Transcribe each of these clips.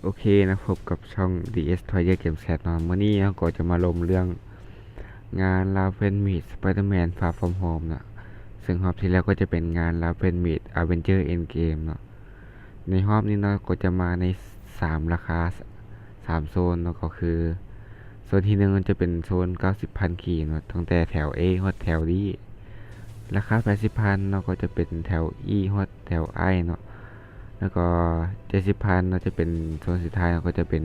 โอเคนะพบกับช่อง DS Toyer Game Chat เนาะมื้อนี้เราก็จะมาลงเรื่องงาน Raven Meet Spider-Man Far From Home เนาะซึ่งรอบที่แล้วก็จะเป็นงาน Raven Meet Avenger Endgame เนาะในรอบนี้เนาะก็จะมาใน3ราคา3โซนเนาะก็คือโซนที่1มันจะเป็นโซน90,000ขีดเนาะตั้งแต่แถว A ฮอดแถว D ราคา80,000เนาะก็จะเป็นแถว E ฮอดแถว I เนาะแล้วก็70,000เนาะจะเป็นโซนสุดท้ายเนาะก็จะเป็น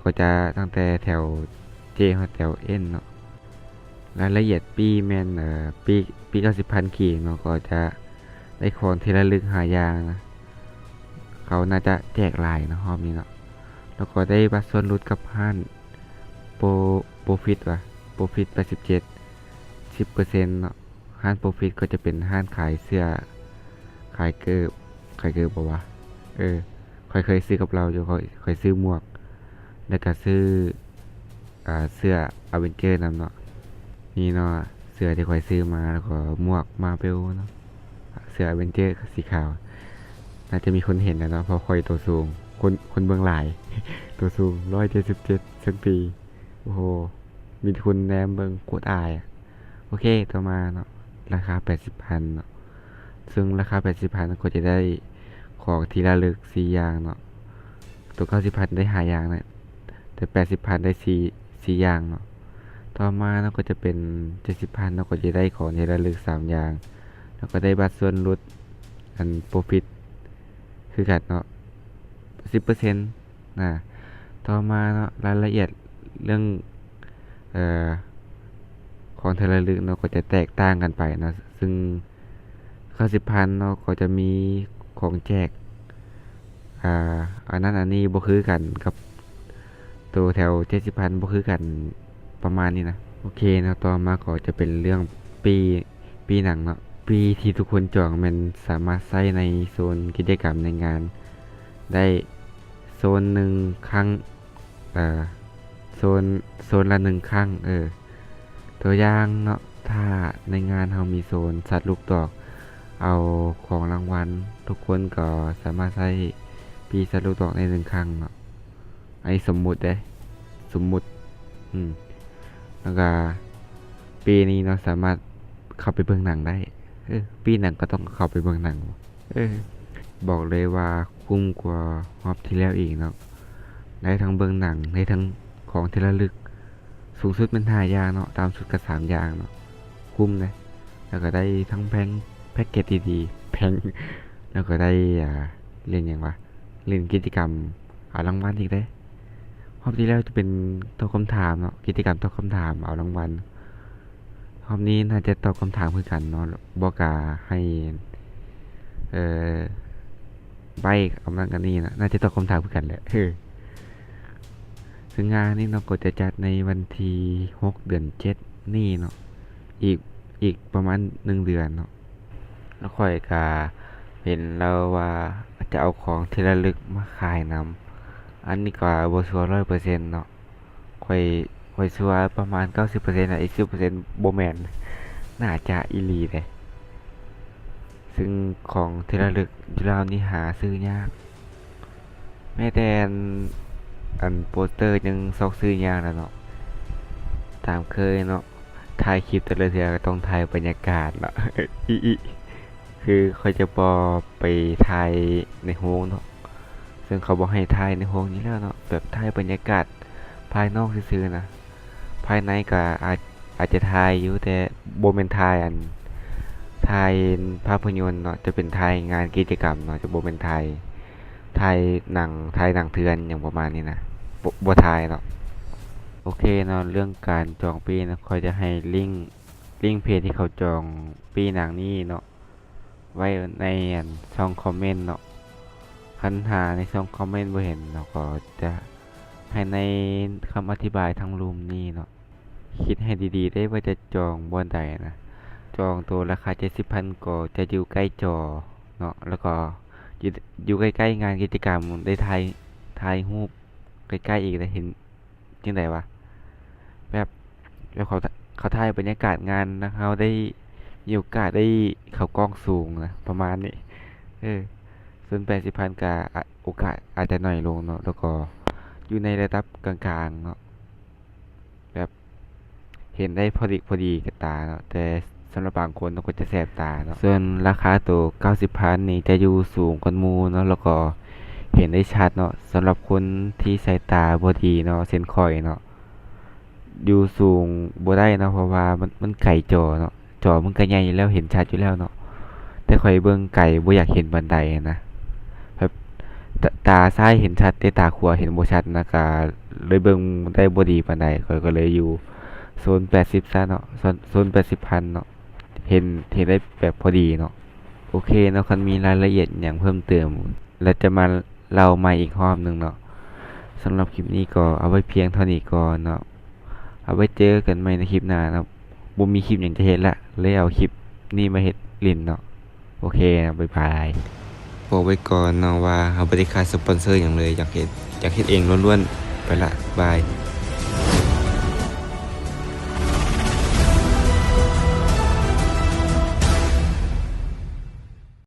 ก็จะตั้งแต่แถว J ฮอดแถว N เนาะรายละเอียดปีแม่นปี90,000ขีดเนาะก็จะได้ของทีละลึกหายางนะเขาน่าจะแจกหลายเนาะรอบนี้เนาะแล้วก็ได้บัตรส่วนลดกับห้านโปรโปรฟิตว่ะโปรฟิต87 10%เนาะห้านโปรฟิตก็จะเป็นห้านขายเสื้อขายเกิบบอกว่าค่อยเคยซื้อกับเราอยู่ค่อยซื้อหมวกแล้วก็ซื้อเสื้ออเวนเจอร์นำเนาะนี่เนาะเสื้อที่ค่อยซื้อมาแล้วก็หมวกมาเปลเนาะเสื้ออเวนเจอร์สีขาวน่าจะมีคนเห็นแล้วเนาะเพราะค่อยตัวสูงคนเบื้องหลายตัวสูง177 เซนติโอ้โหมีคนแนมเบิ่งกดอายโอเคต่อมาเนาะราคา80,000เนาะซึ่งราคา80,000ก็จะได้ของทีละลึก4อย่างเนาะตัว90,000ได้5อย่างนะแต่80,000ได้4อย่างเนาะต่อมาเนาะก็จะเป็น70,000เนาะก็จะได้ของทีละลึก3อย่างแล้วก็ได้บัตรส่วนลดอันโปรฟิตคือกันเนาะ10%นะต่อมาเนาะรายละเอียดเรื่องเอ่อของทีละลึกเนาะก็จะแตกต่างกันไปนะซึ่ง90,000เนาะก็จะมีของแจกอ่าอันนั้นอันนี้บ่คือกันกับตัวแถว70,000บ่คือกันประมาณนี้นะโอเคเนาะต่อมาก็จะเป็นเรื่องปีหนังเนาะปีที่ทุกคนจองมันสามารถใช้ในโซนกิจกรรมในงานได้โซนหนึ่งครั้งเอ่อโซนละหนึ่งครั้งตัวอย่างเนาะถ้าในงานเรามีโซนสัตว์ลูกดอกเอาของรางวัลทุกคนก็สามารถใช้ปีสัตว์ลูกดอกในหนึ่งครั้งเนาะไอ้สมมุติเด้สมมุติอืมแล้วก็ปีนี้เราสามารถเข้าไปเบิ่งหนังได้ปีหนังก็ต้องเข้าไปเบิ่งหนังเออบอกเลยว่าคุ้มกว่ารอบที่แล้วอีกเนาะได้ทั้งเบิ่งหนังได้ทั้งของที่ระลึกสูงสุดเป็น5อย่างเนาะตามสุดก็3อย่างเนาะคุ้มเลยแล้วก็ได้ทั้งแพ็กเกจดีๆแพงแล้วก็ได้เล่นอย่างวะเล่นกิจกรรมเอารางวัลอีกได้รอบที่แล้วจะเป็นตอบคำถามเนาะกิจกรรมตอบคำถามเอารางวัลรอบนี้น่าจะตอบคำถามคือกันเนาะบอกกาให้เอ่อใบกำลังกันนี่นะน่าจะตอบคำถามคือกันแหละซึ่งงานนี้เนาะก็จะจัดในวันที่6 เดือน 7นี่เนาะอีกประมาณ1 เดือนเนาะแล้วค่อยกาเห็นแล้วว่าจะเอาของที่ระลึกมาขายนำอันนี้ก็บ่ชัวร์100%เนาะค่อยชัวร์ประมาณ90%อ่ะอีก10%บ่แม่นน่าจะอีหลีเลยซึ่งของที่ระลึกอยู่แล้วนี่หาซื้อยากแม้แต่อันโปสเตอร์ยังซอกซื้อยากแล้วเนาะตามเคยเนาะถ่ายคลิปแต่ละเทื่อก็ต้องถ่ายบรรยากาศเนาะอีคือเขาจะบอไปถ่ายในโฮงเนาะซึ่งเขาบอกให้ถ่ายในโฮงนี้แล้วเนาะแบบถ่ายบรรยากาศภายนอกซื่อๆนะภายในก็อาจจะถ่ายอยู่แต่โบเมนถ่ายถ่ายภาพยนตร์เนาะจะเป็นถ่ายงานกิจกรรมเนาะจะโบเมนถ่ายหนังเถื่อนอย่างประมาณนี้นะบ่ถ่ายเนาะโอเคเนาะเรื่องการจองปีนะคอยจะให้ลิงก์เพจที่เขาจองปีหนังนี้เนาะไว้ในช่องคอมเมนต์เนาะคันหาในช่องคอมเมนต์บ่เห็นเนาะก็จะให้ในคำอธิบายทางรูมนี้เนาะคิดให้ดีๆได้ว่าจะจองบอนใดนะจองตัวราคา70,000ก็จะอยู่ใกล้จอเนาะแล้วก็อยู่ใกล้ๆงานกิจกรรมได้ถ่ายรูปใกล้ๆอีกได้เห็นจังไดวะแบบแล้วเขาถ่ายบรรยากาศงานนะเขาได้มีโอกาสได้เข้ากล้องสูงนะประมาณนี้เออ ส่วน80,000ก็โอกาสอาจจะน้อยลงเนาะแล้วก็อยู่ในระดับกลางๆเนาะแบบเห็นได้พอดีกับตาเนาะแต่สำหรับบางคนก็จะแสบตาเนาะส่วนราคาตัว90,000นี่จะอยู่สูงกว่าหมู่เนาะแล้วก็เห็นได้ชัดเนาะสำหรับคนที่สายตาบ่ดีเนาะเส้นข้อยเนาะอยู่สูงบ่ได้เนาะเพราะว่ามันไกลจอเนาะจอมันก็ใหญ่อยู่แล้วเห็นชัดอยู่แล้วเนาะแต่ข้อยเบิ่งไกลบ่อยากเห็นบันไดนะแบบตาซ้ายเห็นชัดแต่ตาขวาเห็นบ่ชัดนะก็เลยเบิ่งได้บ่ดีปานใดข้อยก็เลยอยู่โซน80ซะเนาะโซน80,000เนาะเห็นได้แบบพอดีเนาะโอเคเนาะคันมีรายละเอียดหยังเพิ่มเติมแล้วจะมาเล่าใหม่อีกรอบหนึงเนาะสำหรับคลิปนี้ก็เอาไว้เพียงเท่านี้ก่อนเนาะเอาไว้เจอกันใหม่ในคลิปหน้าเนาะบ่มีคลิปหยังจะเฮ็ดละเลยเอาคลิปนี้มาเฮ็ดเล่นเนาะโอเคนะบ๊ายบายบอกไว้ก่อนเนาะว่าเราบ่ได้ขาดสปอนเซอร์หยังเลยอยากเฮ็ดเองล้วนๆไปละบาย